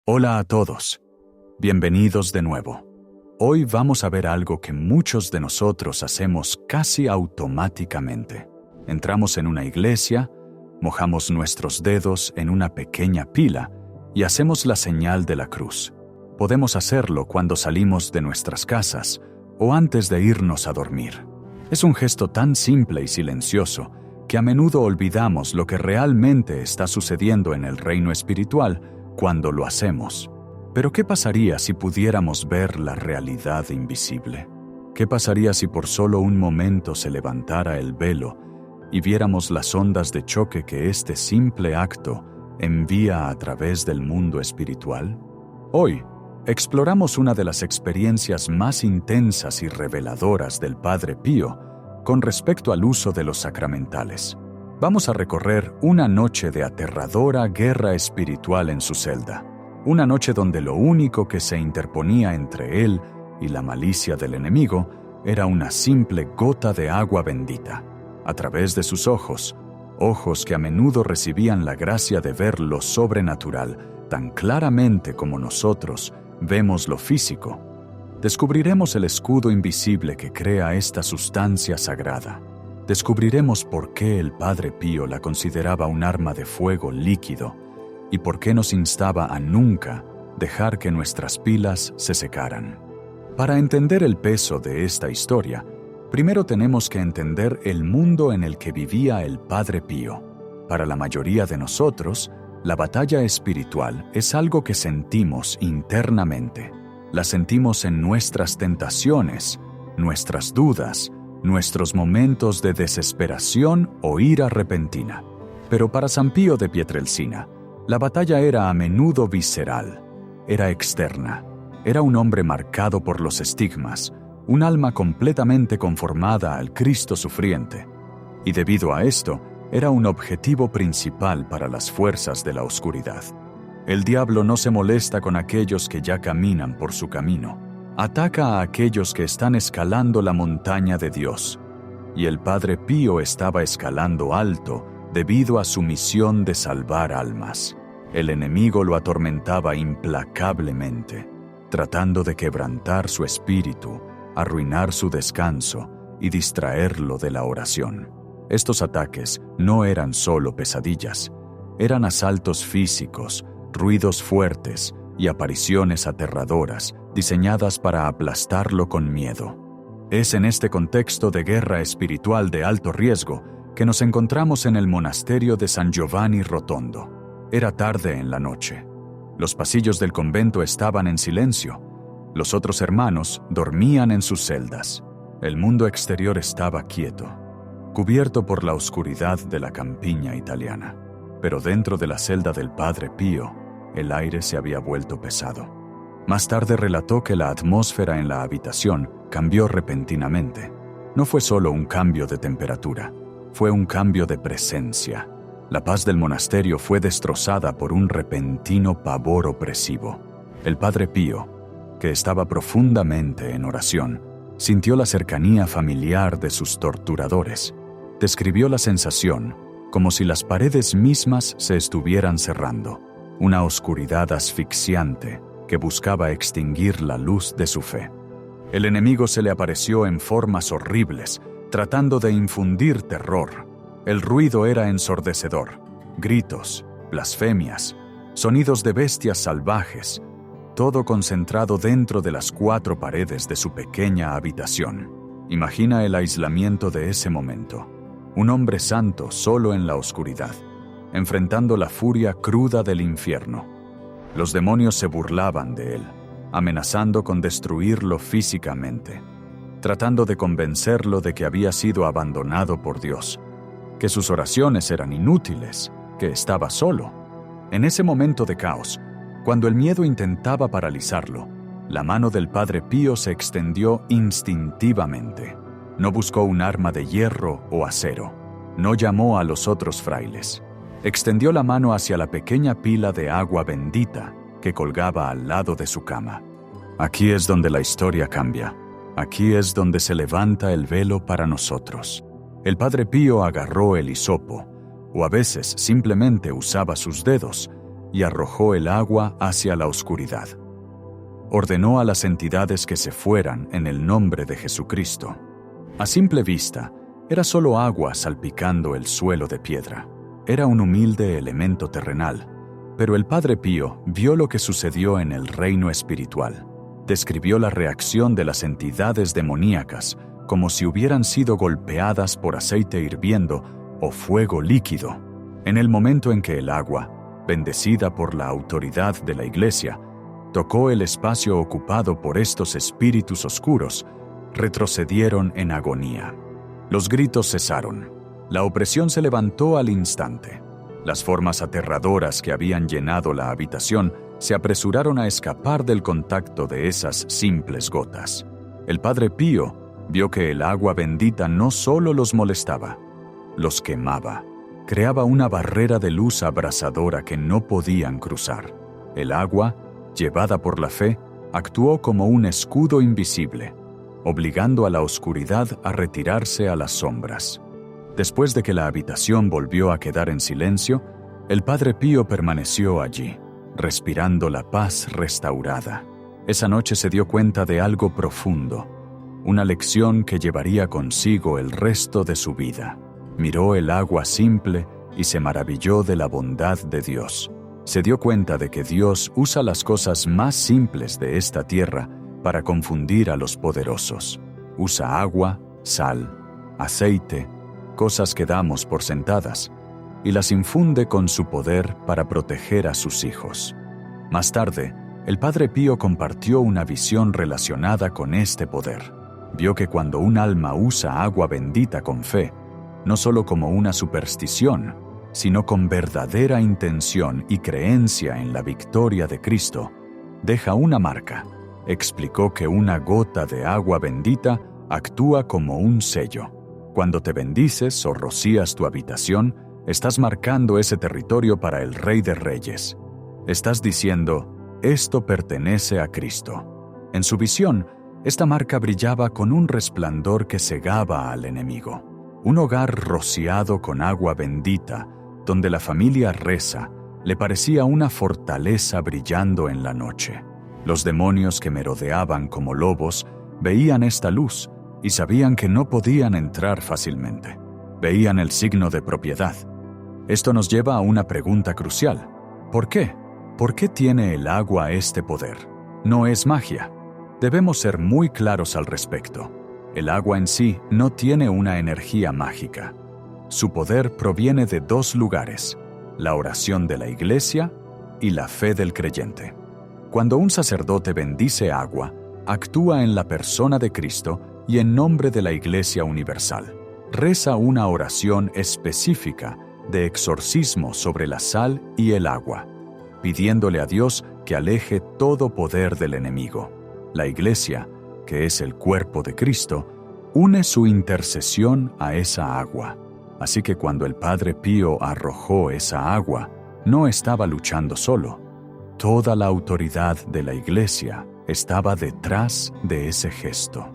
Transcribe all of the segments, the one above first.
Hola a todos. Bienvenidos de nuevo. Hoy vamos a ver algo que muchos de nosotros hacemos casi automáticamente. Entramos en una iglesia, mojamos nuestros dedos en una pequeña pila y hacemos la señal de la cruz. Podemos hacerlo cuando salimos de nuestras casas o antes de irnos a dormir. Es un gesto tan simple y silencioso que a menudo olvidamos lo que realmente está sucediendo en el reino espiritual cuando lo hacemos. Pero ¿qué pasaría si pudiéramos ver la realidad invisible? ¿Qué pasaría si por solo un momento se levantara el velo y viéramos las ondas de choque que este simple acto envía a través del mundo espiritual? Hoy, exploramos una de las experiencias más intensas y reveladoras del Padre Pío con respecto al uso de los sacramentales. Vamos a recorrer una noche de aterradora guerra espiritual en su celda. Una noche donde lo único que se interponía entre él y la malicia del enemigo era una simple gota de agua bendita. A través de sus ojos que a menudo recibían la gracia de ver lo sobrenatural tan claramente como nosotros vemos lo físico, descubriremos el escudo invisible que crea esta sustancia sagrada. Descubriremos por qué el Padre Pío la consideraba un arma de fuego líquido y por qué nos instaba a nunca dejar que nuestras pilas se secaran. Para entender el peso de esta historia, primero tenemos que entender el mundo en el que vivía el Padre Pío. Para la mayoría de nosotros, la batalla espiritual es algo que sentimos internamente. La sentimos en nuestras tentaciones, nuestras dudas, nuestros momentos de desesperación o ira repentina. Pero para San Pío de Pietrelcina, la batalla era a menudo visceral, era externa, era un hombre marcado por los estigmas, un alma completamente conformada al Cristo sufriente. Y debido a esto, era un objetivo principal para las fuerzas de la oscuridad. El diablo no se molesta con aquellos que ya caminan por su camino. Ataca a aquellos que están escalando la montaña de Dios. Y el Padre Pío estaba escalando alto debido a su misión de salvar almas. El enemigo lo atormentaba implacablemente, tratando de quebrantar su espíritu, arruinar su descanso y distraerlo de la oración. Estos ataques no eran solo pesadillas, eran asaltos físicos, ruidos fuertes y apariciones aterradoras diseñadas para aplastarlo con miedo. Es en este contexto de guerra espiritual de alto riesgo que nos encontramos en el monasterio de San Giovanni Rotondo. Era tarde en la noche. Los pasillos del convento estaban en silencio. Los otros hermanos dormían en sus celdas. El mundo exterior estaba quieto, cubierto por la oscuridad de la campiña italiana. Pero dentro de la celda del Padre Pío, el aire se había vuelto pesado. Más tarde relató que la atmósfera en la habitación cambió repentinamente. No fue solo un cambio de temperatura, fue un cambio de presencia. La paz del monasterio fue destrozada por un repentino pavor opresivo. El Padre Pío, que estaba profundamente en oración, sintió la cercanía familiar de sus torturadores. Describió la sensación como si las paredes mismas se estuvieran cerrando, una oscuridad asfixiante que buscaba extinguir la luz de su fe. El enemigo se le apareció en formas horribles, tratando de infundir terror. El ruido era ensordecedor, gritos, blasfemias, sonidos de bestias salvajes, todo concentrado dentro de las 4 paredes de su pequeña habitación. Imagina el aislamiento de ese momento. Un hombre santo solo en la oscuridad, enfrentando la furia cruda del infierno. Los demonios se burlaban de él, amenazando con destruirlo físicamente, tratando de convencerlo de que había sido abandonado por Dios, que sus oraciones eran inútiles, que estaba solo. En ese momento de caos, cuando el miedo intentaba paralizarlo, la mano del Padre Pío se extendió instintivamente. No buscó un arma de hierro o acero. No llamó a los otros frailes. Extendió la mano hacia la pequeña pila de agua bendita que colgaba al lado de su cama. Aquí es donde la historia cambia. Aquí es donde se levanta el velo para nosotros. El Padre Pío agarró el hisopo, o a veces simplemente usaba sus dedos, y arrojó el agua hacia la oscuridad. Ordenó a las entidades que se fueran en el nombre de Jesucristo. A simple vista, era solo agua salpicando el suelo de piedra. Era un humilde elemento terrenal, pero el Padre Pío vio lo que sucedió en el reino espiritual. Describió la reacción de las entidades demoníacas como si hubieran sido golpeadas por aceite hirviendo o fuego líquido. En el momento en que el agua, bendecida por la autoridad de la Iglesia, tocó el espacio ocupado por estos espíritus oscuros, retrocedieron en agonía. Los gritos cesaron. La opresión se levantó al instante. Las formas aterradoras que habían llenado la habitación se apresuraron a escapar del contacto de esas simples gotas. El Padre Pío vio que el agua bendita no solo los molestaba, los quemaba. Creaba una barrera de luz abrasadora que no podían cruzar. El agua, llevada por la fe, actuó como un escudo invisible, obligando a la oscuridad a retirarse a las sombras. Después de que la habitación volvió a quedar en silencio, el Padre Pío permaneció allí, respirando la paz restaurada. Esa noche se dio cuenta de algo profundo, una lección que llevaría consigo el resto de su vida. Miró el agua simple y se maravilló de la bondad de Dios. Se dio cuenta de que Dios usa las cosas más simples de esta tierra para confundir a los poderosos. Usa agua, sal, aceite, cosas que damos por sentadas, y las infunde con su poder para proteger a sus hijos. Más tarde, el Padre Pío compartió una visión relacionada con este poder. Vio que cuando un alma usa agua bendita con fe, no solo como una superstición, sino con verdadera intención y creencia en la victoria de Cristo, deja una marca. Explicó que una gota de agua bendita actúa como un sello. Cuando te bendices o rocías tu habitación, estás marcando ese territorio para el Rey de Reyes. Estás diciendo, esto pertenece a Cristo. En su visión, esta marca brillaba con un resplandor que cegaba al enemigo. Un hogar rociado con agua bendita, donde la familia reza, le parecía una fortaleza brillando en la noche. Los demonios que merodeaban como lobos veían esta luz y sabían que no podían entrar fácilmente. Veían el signo de propiedad. Esto nos lleva a una pregunta crucial. ¿Por qué? ¿Por qué tiene el agua este poder? No es magia. Debemos ser muy claros al respecto. El agua en sí no tiene una energía mágica. Su poder proviene de dos lugares: la oración de la Iglesia y la fe del creyente. Cuando un sacerdote bendice agua, actúa en la persona de Cristo y en nombre de la Iglesia Universal. Reza una oración específica de exorcismo sobre la sal y el agua, pidiéndole a Dios que aleje todo poder del enemigo. La Iglesia, que es el cuerpo de Cristo, une su intercesión a esa agua. Así que cuando el Padre Pío arrojó esa agua, no estaba luchando solo. Toda la autoridad de la Iglesia estaba detrás de ese gesto.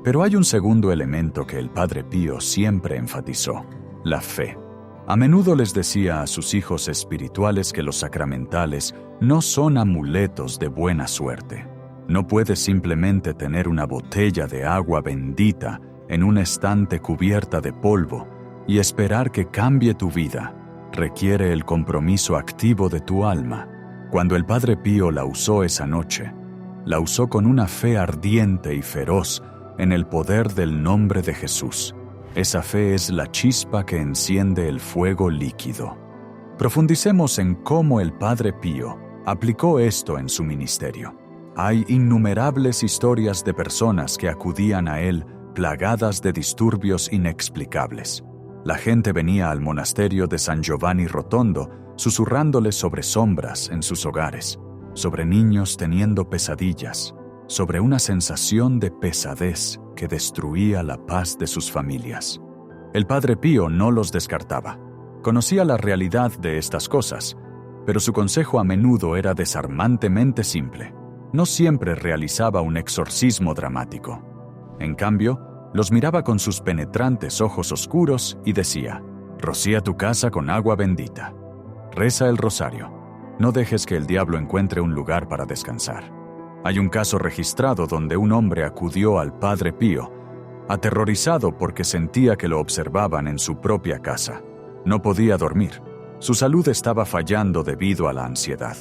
Pero hay un segundo elemento que el Padre Pío siempre enfatizó: la fe. A menudo les decía a sus hijos espirituales que los sacramentales no son amuletos de buena suerte. No puedes simplemente tener una botella de agua bendita en un estante cubierta de polvo y esperar que cambie tu vida. Requiere el compromiso activo de tu alma. Cuando el Padre Pío la usó esa noche, la usó con una fe ardiente y feroz en el poder del nombre de Jesús. Esa fe es la chispa que enciende el fuego líquido. Profundicemos en cómo el Padre Pío aplicó esto en su ministerio. Hay innumerables historias de personas que acudían a él plagadas de disturbios inexplicables. La gente venía al monasterio de San Giovanni Rotondo susurrándole sobre sombras en sus hogares, sobre niños teniendo pesadillas, sobre una sensación de pesadez que destruía la paz de sus familias. El Padre Pío no los descartaba. Conocía la realidad de estas cosas, pero su consejo a menudo era desarmantemente simple. No siempre realizaba un exorcismo dramático. En cambio, los miraba con sus penetrantes ojos oscuros y decía: rocía tu casa con agua bendita, reza el rosario, No dejes que el diablo encuentre un lugar para descansar. Hay un caso registrado donde un hombre acudió al Padre Pío, aterrorizado porque sentía que lo observaban en su propia casa. No podía dormir. Su salud estaba fallando debido a la ansiedad.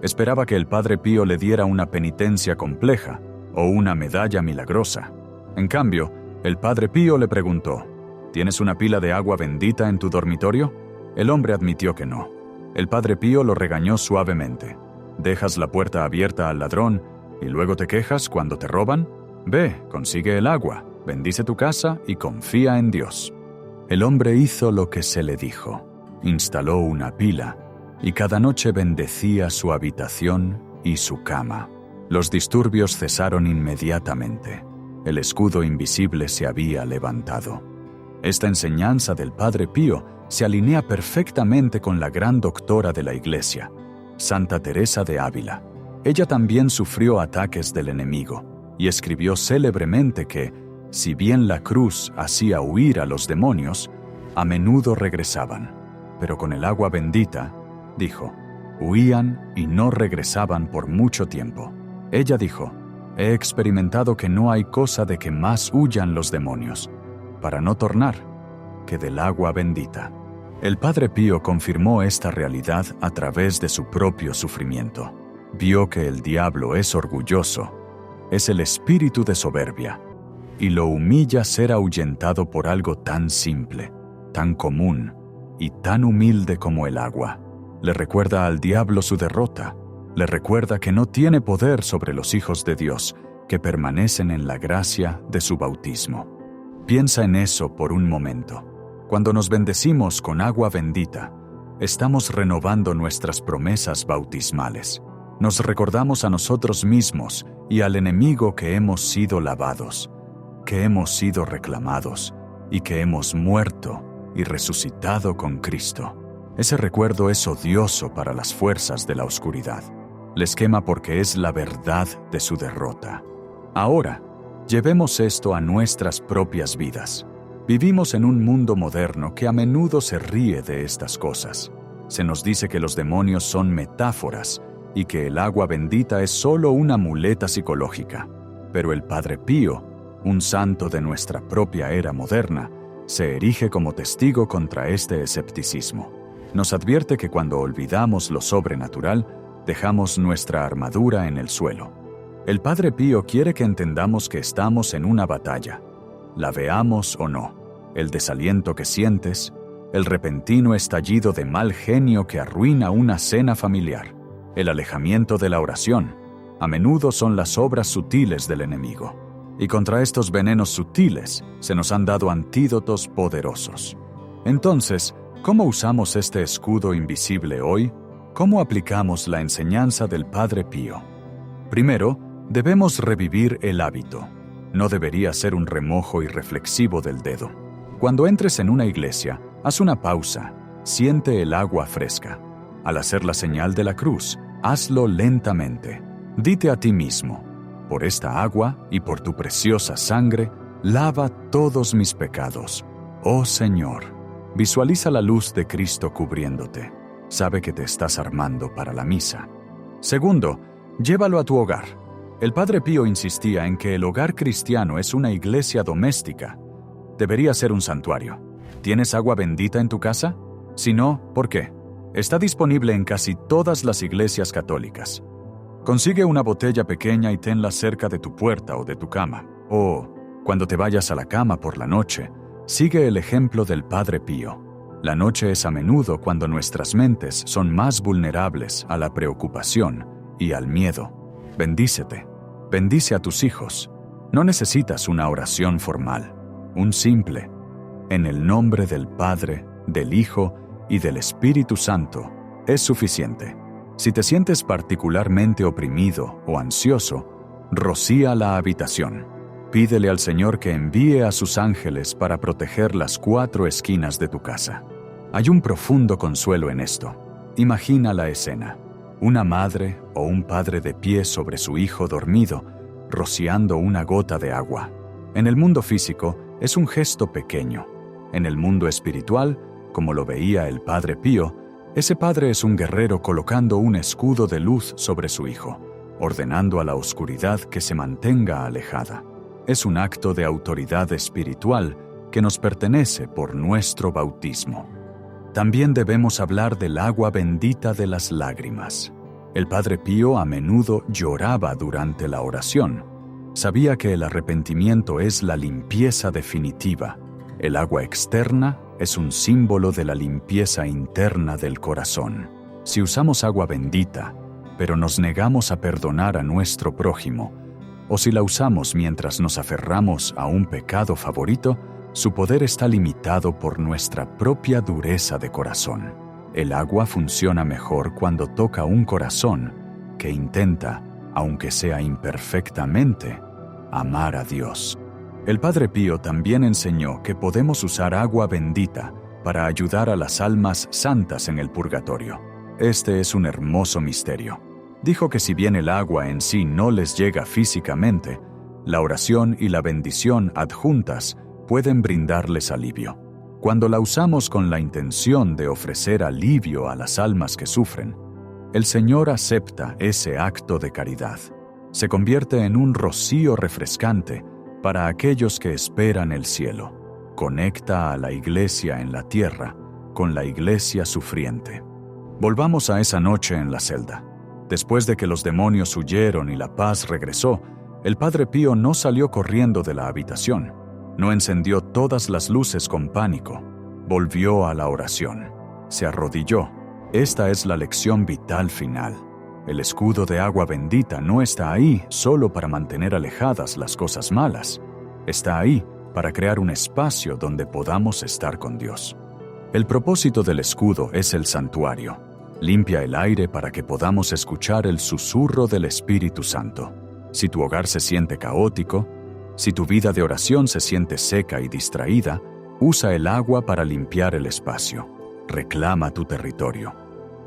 Esperaba que el Padre Pío le diera una penitencia compleja o una medalla milagrosa. En cambio, el Padre Pío le preguntó: ¿tienes una pila de agua bendita en tu dormitorio? El hombre admitió que no. El Padre Pío lo regañó suavemente. ¿Dejas la puerta abierta al ladrón y luego te quejas cuando te roban? Ve, consigue el agua, bendice tu casa y confía en Dios. El hombre hizo lo que se le dijo. Instaló una pila y cada noche bendecía su habitación y su cama. Los disturbios cesaron inmediatamente. El escudo invisible se había levantado. Esta enseñanza del Padre Pío se alinea perfectamente con la gran doctora de la Iglesia, Santa Teresa de Ávila. Ella también sufrió ataques del enemigo y escribió célebremente que, si bien la cruz hacía huir a los demonios, a menudo regresaban, pero con el agua bendita, dijo, huían y no regresaban por mucho tiempo. Ella dijo: he experimentado que no hay cosa de que más huyan los demonios, para no tornar, que del agua bendita. El Padre Pío confirmó esta realidad a través de su propio sufrimiento. Vio que el diablo es orgulloso, es el espíritu de soberbia, y lo humilla ser ahuyentado por algo tan simple, tan común y tan humilde como el agua. Le recuerda al diablo su derrota, le recuerda que no tiene poder sobre los hijos de Dios, que permanecen en la gracia de su bautismo. Piensa en eso por un momento. Cuando nos bendecimos con agua bendita, estamos renovando nuestras promesas bautismales. Nos recordamos a nosotros mismos y al enemigo que hemos sido lavados, que hemos sido reclamados y que hemos muerto y resucitado con Cristo. Ese recuerdo es odioso para las fuerzas de la oscuridad. Les quema porque es la verdad de su derrota. Ahora, llevemos esto a nuestras propias vidas. Vivimos en un mundo moderno que a menudo se ríe de estas cosas. Se nos dice que los demonios son metáforas y que el agua bendita es solo una muleta psicológica. Pero el Padre Pío, un santo de nuestra propia era moderna, se erige como testigo contra este escepticismo. Nos advierte que cuando olvidamos lo sobrenatural, dejamos nuestra armadura en el suelo. El Padre Pío quiere que entendamos que estamos en una batalla. La veamos o no, el desaliento que sientes, el repentino estallido de mal genio que arruina una cena familiar, el alejamiento de la oración, a menudo son las obras sutiles del enemigo. Y contra estos venenos sutiles se nos han dado antídotos poderosos. Entonces, ¿cómo usamos este escudo invisible hoy? ¿Cómo aplicamos la enseñanza del Padre Pío? Primero, debemos revivir el hábito. No debería ser un remojo irreflexivo del dedo. Cuando entres en una iglesia, haz una pausa, siente el agua fresca. Al hacer la señal de la cruz, hazlo lentamente. Dite a ti mismo: por esta agua y por tu preciosa sangre, lava todos mis pecados. Oh Señor, visualiza la luz de Cristo cubriéndote. Sabe que te estás armando para la misa. Segundo, llévalo a tu hogar. El Padre Pío insistía en que el hogar cristiano es una iglesia doméstica. Debería ser un santuario. ¿Tienes agua bendita en tu casa? Si no, ¿por qué? Está disponible en casi todas las iglesias católicas. Consigue una botella pequeña y tenla cerca de tu puerta o de tu cama. O, cuando te vayas a la cama por la noche, sigue el ejemplo del Padre Pío. La noche es a menudo cuando nuestras mentes son más vulnerables a la preocupación y al miedo. Bendícete. Bendice a tus hijos. No necesitas una oración formal. Un simple: en el nombre del Padre, del Hijo y del Espíritu Santo, es suficiente. Si te sientes particularmente oprimido o ansioso, rocía la habitación. Pídele al Señor que envíe a sus ángeles para proteger las 4 esquinas de tu casa. Hay un profundo consuelo en esto. Imagina la escena: una madre o un padre de pie sobre su hijo dormido, rociando una gota de agua. En el mundo físico es un gesto pequeño. En el mundo espiritual, como lo veía el Padre Pío, Ese padre es un guerrero colocando un escudo de luz sobre su hijo, ordenando a la oscuridad que se mantenga alejada. Es un acto de autoridad espiritual que nos pertenece por nuestro bautismo. También debemos hablar del agua bendita de las lágrimas. El Padre Pío a menudo lloraba durante la oración. Sabía que el arrepentimiento es la limpieza definitiva. El agua externa es un símbolo de la limpieza interna del corazón. Si usamos agua bendita, pero nos negamos a perdonar a nuestro prójimo, o si la usamos mientras nos aferramos a un pecado favorito, su poder está limitado por nuestra propia dureza de corazón. El agua funciona mejor cuando toca un corazón que intenta, aunque sea imperfectamente, amar a Dios. El Padre Pío también enseñó que podemos usar agua bendita para ayudar a las almas santas en el purgatorio. Este es un hermoso misterio. Dijo que si bien el agua en sí no les llega físicamente, la oración y la bendición adjuntas pueden brindarles alivio. Cuando la usamos con la intención de ofrecer alivio a las almas que sufren, el Señor acepta ese acto de caridad. Se convierte en un rocío refrescante para aquellos que esperan el cielo. Conecta a la iglesia en la tierra con la iglesia sufriente. Volvamos a esa noche en la celda. Después de que los demonios huyeron y la paz regresó, el Padre Pío no salió corriendo de la habitación. No encendió todas las luces con pánico. Volvió a la oración. Se arrodilló. Esta es la lección vital final. El escudo de agua bendita no está ahí solo para mantener alejadas las cosas malas. Está ahí para crear un espacio donde podamos estar con Dios. El propósito del escudo es el santuario. Limpia el aire para que podamos escuchar el susurro del Espíritu Santo. Si tu hogar se siente caótico, si tu vida de oración se siente seca y distraída, usa el agua para limpiar el espacio. Reclama tu territorio.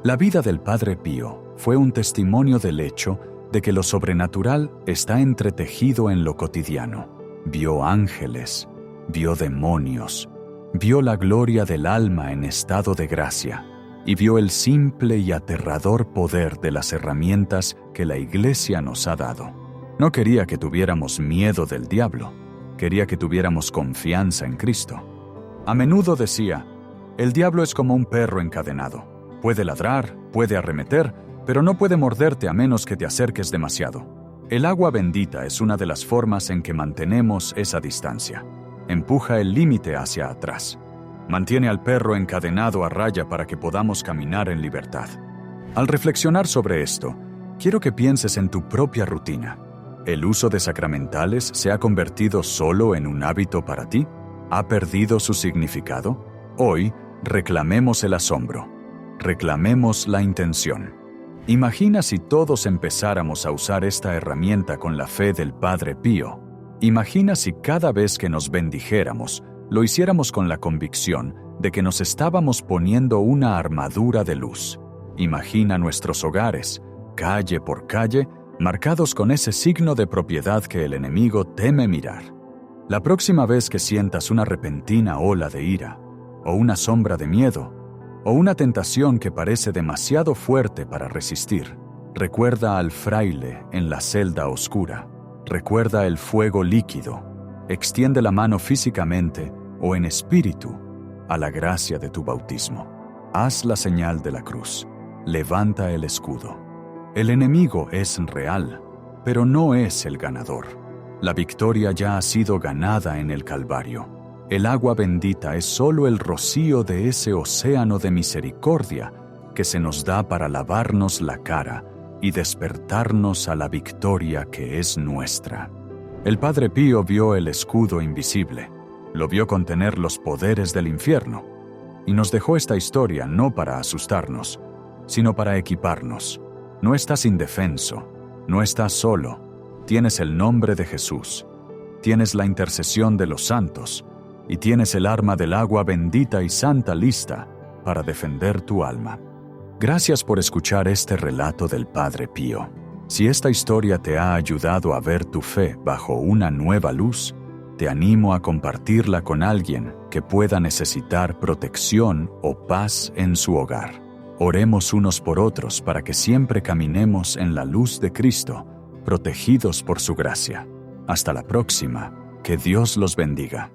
La vida del Padre Pío fue un testimonio del hecho de que lo sobrenatural está entretejido en lo cotidiano. Vio ángeles, vio demonios, vio la gloria del alma en estado de gracia y vio el simple y aterrador poder de las herramientas que la Iglesia nos ha dado. No quería que tuviéramos miedo del diablo, quería que tuviéramos confianza en Cristo. A menudo decía, el diablo es como un perro encadenado. Puede ladrar, puede arremeter, pero no puede morderte a menos que te acerques demasiado. El agua bendita es una de las formas en que mantenemos esa distancia. Empuja el límite hacia atrás. Mantiene al perro encadenado a raya para que podamos caminar en libertad. Al reflexionar sobre esto, quiero que pienses en tu propia rutina. ¿El uso de sacramentales se ha convertido solo en un hábito para ti? ¿Ha perdido su significado? Hoy, reclamemos el asombro. Reclamemos la intención. Imagina si todos empezáramos a usar esta herramienta con la fe del Padre Pío. Imagina si cada vez que nos bendijéramos, lo hiciéramos con la convicción de que nos estábamos poniendo una armadura de luz. Imagina nuestros hogares, calle por calle, marcados con ese signo de propiedad que el enemigo teme mirar. La próxima vez que sientas una repentina ola de ira, o una sombra de miedo, o una tentación que parece demasiado fuerte para resistir, recuerda al fraile en la celda oscura. Recuerda el fuego líquido. Extiende la mano físicamente o en espíritu a la gracia de tu bautismo. Haz la señal de la cruz. Levanta el escudo. El enemigo es real, pero no es el ganador. La victoria ya ha sido ganada en el Calvario. El agua bendita es solo el rocío de ese océano de misericordia que se nos da para lavarnos la cara y despertarnos a la victoria que es nuestra. El Padre Pío vio el escudo invisible, lo vio contener los poderes del infierno, y nos dejó esta historia no para asustarnos, sino para equiparnos. No estás indefenso, no estás solo, tienes el nombre de Jesús, tienes la intercesión de los santos, y tienes el arma del agua bendita y santa lista para defender tu alma. Gracias por escuchar este relato del Padre Pío. Si esta historia te ha ayudado a ver tu fe bajo una nueva luz, te animo a compartirla con alguien que pueda necesitar protección o paz en su hogar. Oremos unos por otros para que siempre caminemos en la luz de Cristo, protegidos por su gracia. Hasta la próxima. Que Dios los bendiga.